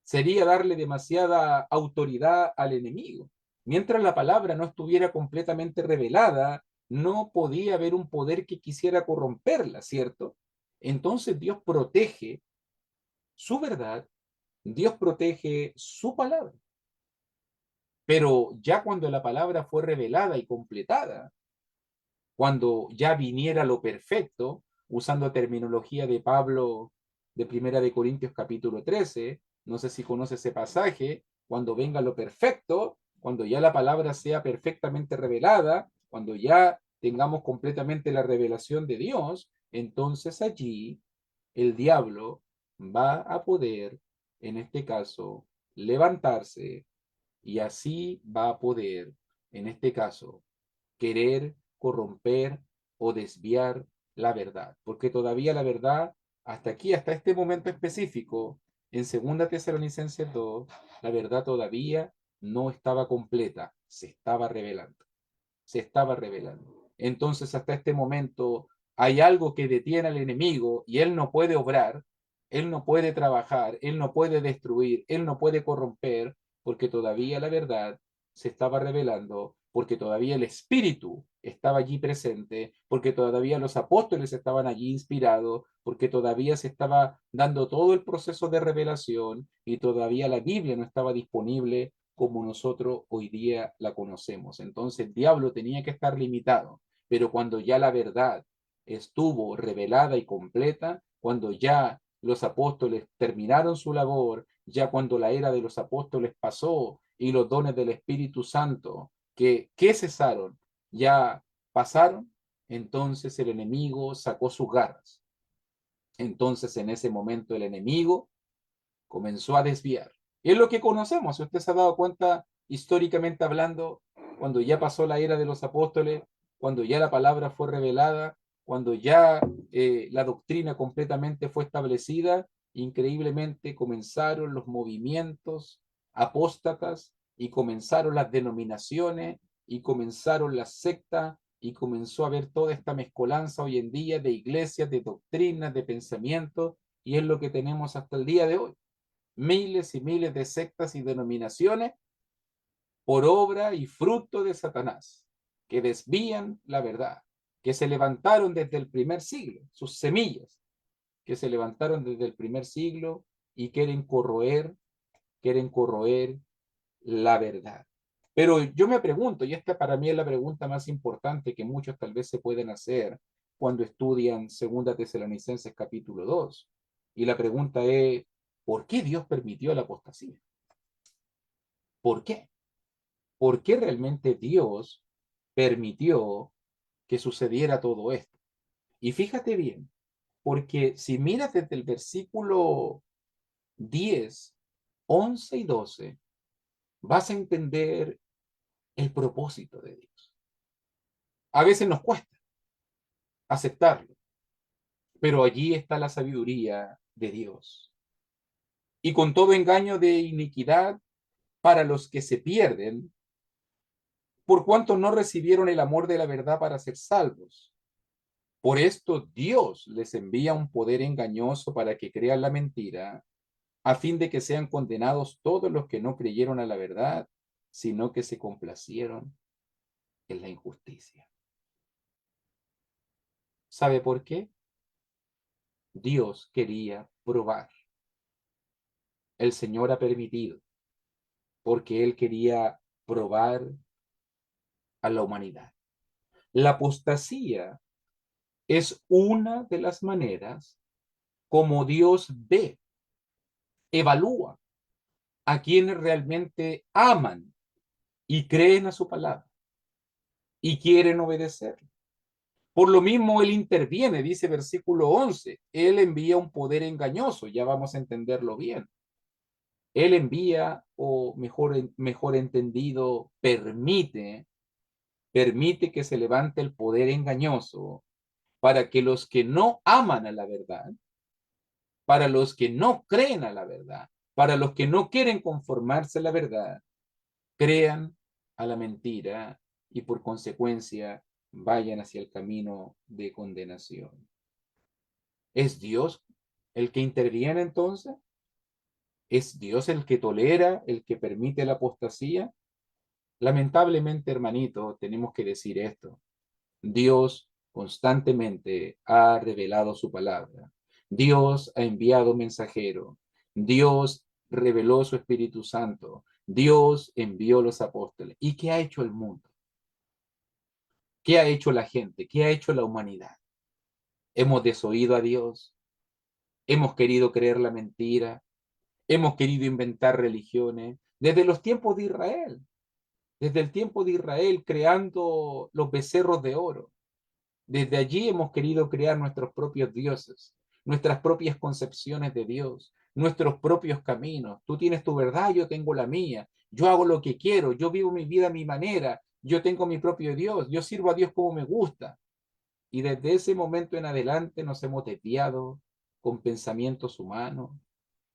Sería darle demasiada autoridad al enemigo. Mientras la palabra no estuviera completamente revelada, no podía haber un poder que quisiera corromperla, ¿cierto? Entonces Dios protege su verdad, Dios protege su palabra. Pero ya cuando la palabra fue revelada y completada, cuando ya viniera lo perfecto, usando terminología de Pablo de Primera de Corintios capítulo 13, no sé si conoce ese pasaje, cuando venga lo perfecto, cuando ya la palabra sea perfectamente revelada, cuando ya tengamos completamente la revelación de Dios, entonces allí el diablo va a poder, en este caso, levantarse y así va a poder, en este caso, querer corromper o desviar la verdad, porque todavía la verdad, hasta aquí, hasta este momento específico, en segunda Tesalonicenses 2, la verdad todavía no estaba completa, se estaba revelando, se estaba revelando. Entonces, hasta este momento, hay algo que detiene al enemigo y él no puede obrar, él no puede trabajar, él no puede destruir, él no puede corromper, porque todavía la verdad se estaba revelando, porque todavía el Espíritu estaba allí presente, porque todavía los apóstoles estaban allí inspirados, porque todavía se estaba dando todo el proceso de revelación y todavía la Biblia no estaba disponible como nosotros hoy día la conocemos. Entonces el diablo tenía que estar limitado, pero cuando ya la verdad estuvo revelada y completa, cuando ya los apóstoles terminaron su labor, ya cuando la era de los apóstoles pasó y los dones del Espíritu Santo que cesaron, ya pasaron, entonces el enemigo sacó sus garras. Entonces en ese momento el enemigo comenzó a desviar. Y es lo que conocemos, si usted se ha dado cuenta históricamente hablando, cuando ya pasó la era de los apóstoles, cuando ya la palabra fue revelada, cuando ya la doctrina completamente fue establecida, increíblemente comenzaron los movimientos apóstatas y comenzaron las denominaciones y comenzaron las sectas y comenzó a haber toda esta mezcolanza hoy en día de iglesias, de doctrinas, de pensamientos, y es lo que tenemos hasta el día de hoy. Miles y miles de sectas y denominaciones por obra y fruto de Satanás, que desvían la verdad, que se levantaron desde el primer siglo, sus semillas, que se levantaron desde el primer siglo y quieren corroer la verdad. Pero yo me pregunto, y esta para mí es la pregunta más importante que muchos tal vez se pueden hacer cuando estudian Segunda Tesalonicenses capítulo 2. Y la pregunta es, ¿por qué Dios permitió la apostasía? ¿Por qué? ¿Por qué realmente Dios permitió que sucediera todo esto? Y fíjate bien, porque si miras desde el versículo 10, 11 y 12, vas a entender el propósito de Dios. A veces nos cuesta aceptarlo, pero allí está la sabiduría de Dios. Y con todo engaño de iniquidad para los que se pierden, por cuanto no recibieron el amor de la verdad para ser salvos. Por esto Dios les envía un poder engañoso para que crean la mentira, a fin de que sean condenados todos los que no creyeron a la verdad, sino que se complacieron en la injusticia. ¿Sabe por qué? Dios quería probar. El Señor ha permitido, porque Él quería probar a la humanidad. La apostasía es una de las maneras como Dios ve, evalúa a quienes realmente aman y creen a su palabra y quieren obedecer. Por lo mismo, Él interviene, dice versículo 11, Él envía un poder engañoso, ya vamos a entenderlo bien. Él envía, o mejor entendido, permite que se levante el poder engañoso para que los que no aman a la verdad, para los que no creen a la verdad, para los que no quieren conformarse a la verdad, crean a la mentira y por consecuencia vayan hacia el camino de condenación. ¿Es Dios el que interviene entonces? ¿Es Dios el que tolera, el que permite la apostasía? Lamentablemente, hermanito, tenemos que decir esto. Dios constantemente ha revelado su palabra. Dios ha enviado mensajero. Dios reveló su Espíritu Santo. Dios envió los apóstoles. ¿Y qué ha hecho el mundo? ¿Qué ha hecho la gente? ¿Qué ha hecho la humanidad? Hemos desoído a Dios. Hemos querido creer la mentira. Hemos querido inventar religiones. Desde los tiempos de Israel. Desde el tiempo de Israel, creando los becerros de oro. Desde allí hemos querido crear nuestros propios dioses, nuestras propias concepciones de Dios, nuestros propios caminos. Tú tienes tu verdad, yo tengo la mía. Yo hago lo que quiero, yo vivo mi vida a mi manera, yo tengo mi propio Dios, yo sirvo a Dios como me gusta. Y desde ese momento en adelante nos hemos desviado con pensamientos humanos.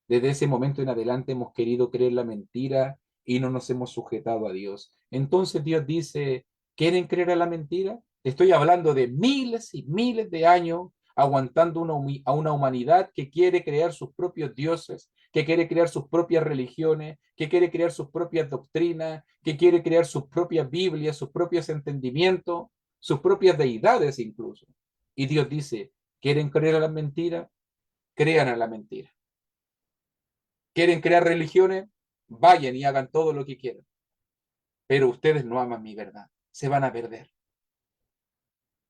Desde ese momento en adelante hemos querido creer la mentira y no nos hemos sujetado a Dios. Entonces Dios dice, ¿quieren creer a la mentira? Estoy hablando de miles y miles de años aguantando a una humanidad que quiere crear sus propios dioses, que quiere crear sus propias religiones, que quiere crear sus propias doctrinas, que quiere crear sus propias Biblias, sus propios entendimientos, sus propias deidades incluso. Y Dios dice, ¿quieren creer a la mentira? Crean a la mentira. ¿Quieren crear religiones? Vayan y hagan todo lo que quieran. Pero ustedes no aman mi verdad. Se van a perder.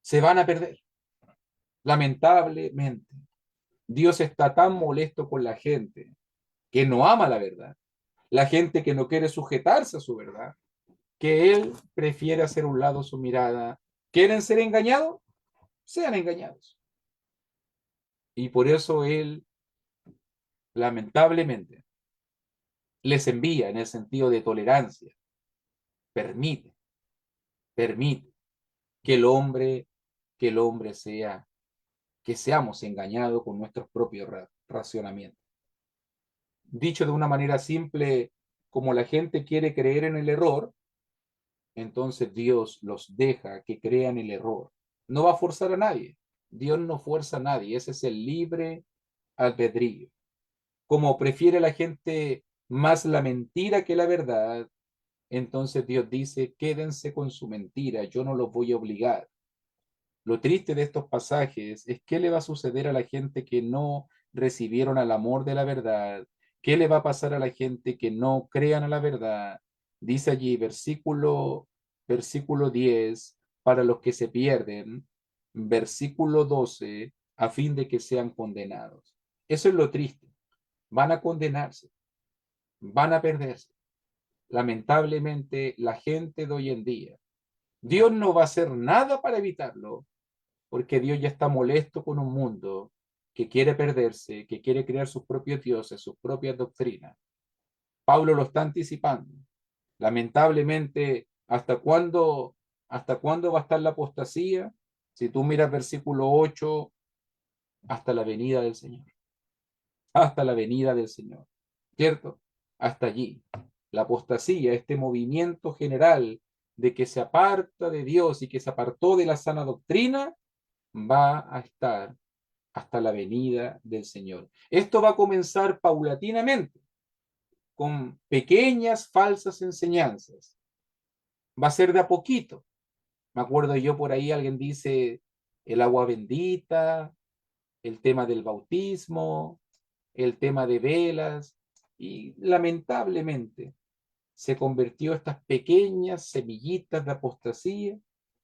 Se van a perder. Lamentablemente, Dios está tan molesto con la gente que no ama la verdad. La gente que no quiere sujetarse a su verdad. Que Él prefiere hacer a un lado su mirada. ¿Quieren ser engañados? Sean engañados. Y por eso Él, lamentablemente, les envía en el sentido de tolerancia. Permite, permite que el hombre, que el hombre sea, que seamos engañados con nuestros propios racionamientos. Dicho de una manera simple, como la gente quiere creer en el error, entonces Dios los deja que crean el error. No va a forzar a nadie. Dios no fuerza a nadie. Ese es el libre albedrío. Como prefiere la gente más la mentira que la verdad, entonces Dios dice, quédense con su mentira, yo no los voy a obligar. Lo triste de estos pasajes es qué le va a suceder a la gente que no recibieron al amor de la verdad, qué le va a pasar a la gente que no crean a la verdad. Dice allí, versículo 10, para los que se pierden, versículo 12, a fin de que sean condenados. Eso es lo triste. Van a condenarse, van a perderse. Lamentablemente, la gente de hoy en día, Dios no va a hacer nada para evitarlo, porque Dios ya está molesto con un mundo que quiere perderse, que quiere crear sus propios dioses, sus propias doctrinas. Pablo lo está anticipando. Lamentablemente, hasta cuándo va a estar la apostasía? Si tú miras versículo 8, hasta la venida del Señor. Hasta la venida del Señor. ¿Cierto? Hasta allí. La apostasía, este movimiento general de que se aparta de Dios y que se apartó de la sana doctrina, va a estar hasta la venida del Señor. Esto va a comenzar paulatinamente, con pequeñas falsas enseñanzas. Va a ser de a poquito. Me acuerdo yo por ahí, alguien dice el agua bendita, el tema del bautismo, el tema de velas, y lamentablemente se convirtió estas pequeñas semillitas de apostasía,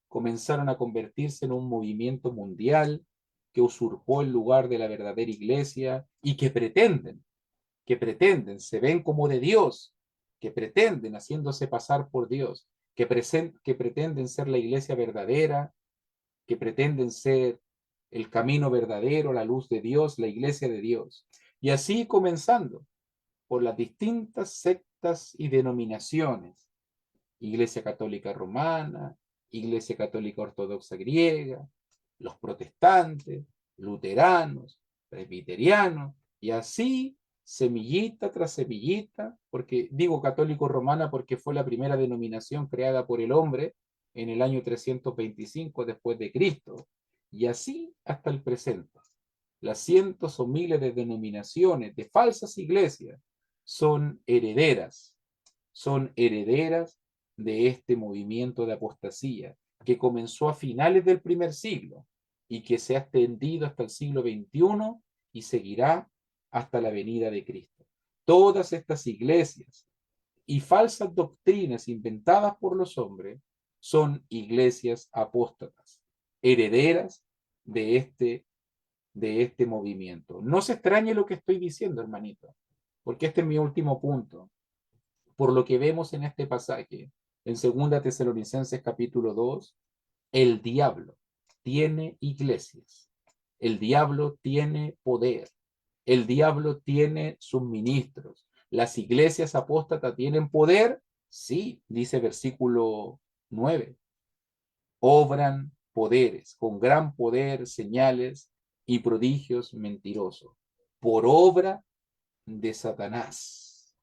comenzaron a convertirse en un movimiento mundial que usurpó el lugar de la verdadera iglesia y que pretenden, se ven como de Dios, que pretenden haciéndose pasar por Dios, que pretenden ser la iglesia verdadera, que pretenden ser el camino verdadero, la luz de Dios, la iglesia de Dios. Y así comenzando por las distintas sectas y denominaciones: Iglesia Católica Romana, Iglesia Católica Ortodoxa Griega, los protestantes, luteranos, presbiterianos, y así semillita tras semillita, porque digo católico romana porque fue la primera denominación creada por el hombre en el año 325 después de Cristo, y así hasta el presente. Las cientos o miles de denominaciones de falsas iglesias son herederas de este movimiento de apostasía que comenzó a finales del primer siglo y que se ha extendido hasta el siglo XXI y seguirá hasta la venida de Cristo. Todas estas iglesias y falsas doctrinas inventadas por los hombres son iglesias apóstatas, herederas de este movimiento. No se extrañe lo que estoy diciendo, hermanito, porque este es mi último punto. Por lo que vemos en este pasaje, en 2 Tesalonicenses capítulo 2, el diablo tiene iglesias, el diablo tiene poder, el diablo tiene suministros. ¿Las iglesias apóstatas tienen poder? Sí, dice versículo 9. Obran poderes, con gran poder, señales y prodigios mentirosos, por obra de Satanás.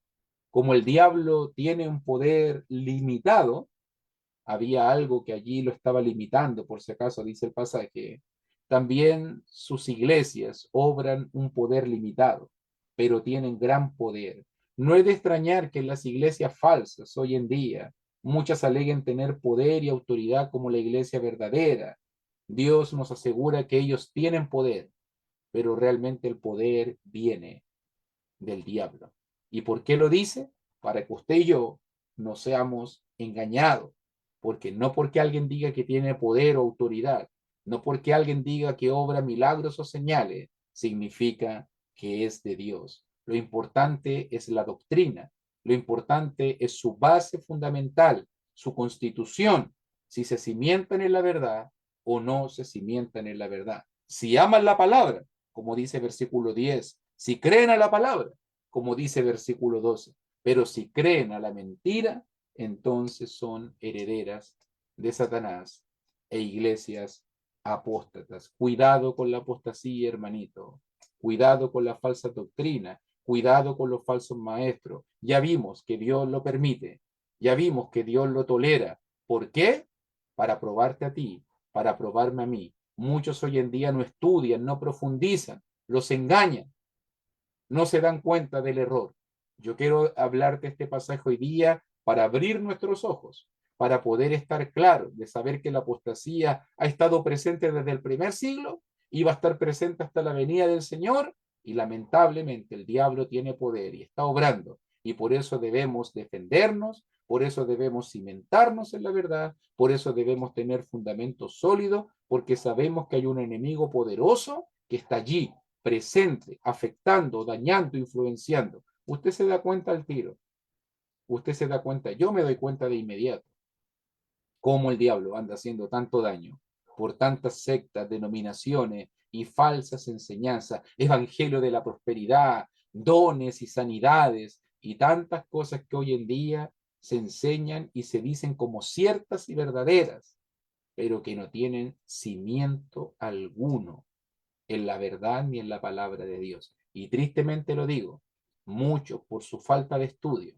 Como el diablo tiene un poder limitado, había algo que allí lo estaba limitando, por si acaso dice el pasaje. También sus iglesias obran un poder limitado, pero tienen gran poder. No es de extrañar que en las iglesias falsas hoy en día muchas aleguen tener poder y autoridad como la iglesia verdadera. Dios nos asegura que ellos tienen poder, pero realmente el poder viene del diablo. ¿Y por qué lo dice? Para que usted y yo no seamos engañados, porque no porque alguien diga que tiene poder o autoridad, no porque alguien diga que obra milagros o señales, significa que es de Dios. Lo importante es la doctrina, lo importante es su base fundamental, su constitución, si se cimientan en la verdad o no se cimientan en la verdad. Si aman la palabra, como dice versículo 10, si creen a la palabra, como dice versículo 12, pero si creen a la mentira, entonces son herederas de Satanás e iglesias apóstatas. Cuidado con la apostasía, hermanito. Cuidado con la falsa doctrina. Cuidado con los falsos maestros. Ya vimos que Dios lo permite. Ya vimos que Dios lo tolera. ¿Por qué? Para probarte a ti, para probarme a mí. Muchos hoy en día no estudian, no profundizan, los engañan, no se dan cuenta del error. Yo quiero hablarte este pasaje hoy día para abrir nuestros ojos, para poder estar claros de saber que la apostasía ha estado presente desde el primer siglo y va a estar presente hasta la venida del Señor, y lamentablemente el diablo tiene poder y está obrando, y por eso debemos defendernos, por eso debemos cimentarnos en la verdad, por eso debemos tener fundamentos sólidos, porque sabemos que hay un enemigo poderoso que está allí presente, afectando, dañando, influenciando. Usted se da cuenta al tiro, usted se da cuenta, yo me doy cuenta de inmediato cómo el diablo anda haciendo tanto daño por tantas sectas, denominaciones y falsas enseñanzas, evangelio de la prosperidad, dones y sanidades y tantas cosas que hoy en día se enseñan y se dicen como ciertas y verdaderas, pero que no tienen cimiento alguno en la verdad ni en la palabra de Dios. Y tristemente lo digo, muchos por su falta de estudio,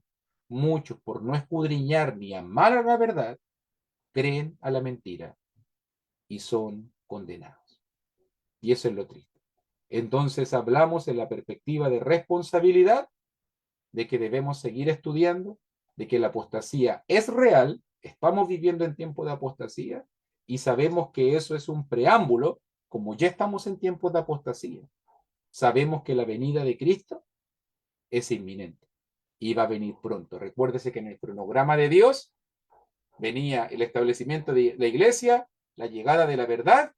muchos por no escudriñar ni amar a la verdad, creen a la mentira y son condenados. Y eso es lo triste. Entonces hablamos en la perspectiva de responsabilidad, de que debemos seguir estudiando, de que la apostasía es real, estamos viviendo en tiempos de apostasía y sabemos que eso es un preámbulo, como ya estamos en tiempos de apostasía. Sabemos que la venida de Cristo es inminente y va a venir pronto. Recuérdese que en el cronograma de Dios venía el establecimiento de la iglesia, la llegada de la verdad,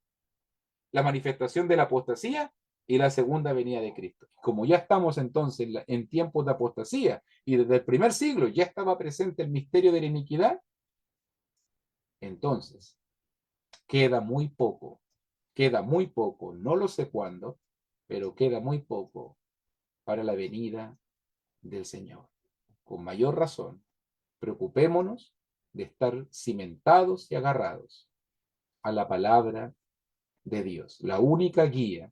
la manifestación de la apostasía y la segunda venida de Cristo. Como ya estamos entonces en tiempos de apostasía y desde el primer siglo ya estaba presente el misterio de la iniquidad, entonces queda muy poco, no lo sé cuándo, pero queda muy poco para la venida del Señor. Con mayor razón, preocupémonos de estar cimentados y agarrados a la palabra de Dios, la única guía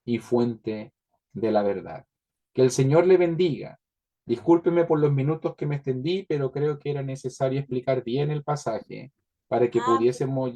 y fuente de la verdad. Que el Señor le bendiga. Discúlpeme por los minutos que me extendí, pero creo que era necesario explicar bien el pasaje para que pudiésemos